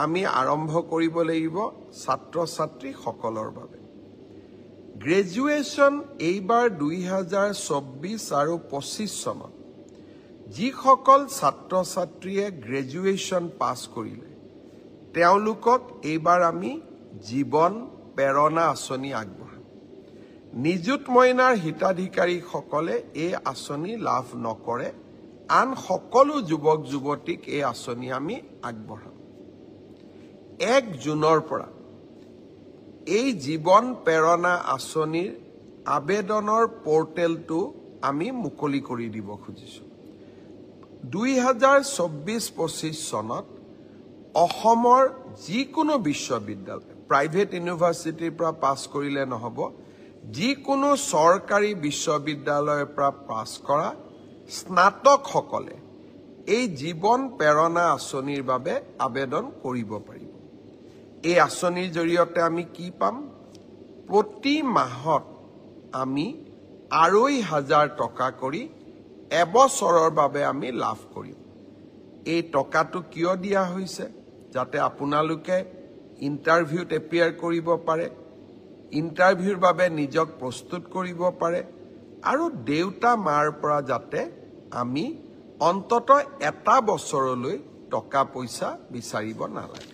আমি আৰম্ভ কৰিব লাগিব ছাত্ৰ ছাত্ৰী সকলৰ বাবে গ্ৰেজুৱেশ্যন এইবাৰ 2024 আৰু 25 চনত যিসকল ছাত্ৰ ছাত্ৰীয়ে গ্ৰেজুৱেশ্যন পাছ কৰিলে তেওঁলোকক এইবাৰ আমি জীৱন প্ৰেৰণা আঁচনি আগবঢ়াম নিযুত মইনাৰ হিতাধিকাৰীসকলে এই আঁচনি লাভ নকৰে আন সকলো যুৱক যুৱতীক এই আঁচনি আমি আগবঢ়াম 1 জুনৰ পৰা এই জীৱন প্ৰেৰণা আঁচনিৰ আবেদনৰ পৰ্টেলটো আমি মুকলি কৰি দিব খুজিছোঁ 2024-25 চনত অসমৰ যিকোনো বিশ্ববিদ্যালয় প্ৰাইভেট ইউনিভাৰ্চিটিৰ পৰা পাছ কৰিলে নহব যিকোনো চৰকাৰী বিশ্ববিদ্যালয়ৰ পৰা পাছ কৰা স্নাতকসকলে এই জীৱন প্ৰেৰণা আঁচনিৰ বাবে আবেদন কৰিব পাৰিব এই আঁচনিৰ জৰিয়তে আমি কি পাম প্ৰতি মাহত আমি 2,500 টকা কৰি এবছৰৰ বাবে আমি লাভ কৰিম এই টকাটো কিয় দিয়া হৈছে যাতে আপোনালোকে ইন্টাৰভিউত এপিয়াৰ কৰিব পাৰে ইন্টাৰভিউৰ বাবে নিজক প্ৰস্তুত কৰিব পাৰে আৰু দেউতা মাৰ পৰা যাতে আমি অন্তত এটা বছৰলৈ টকা পইচা বিচাৰিব নালাগে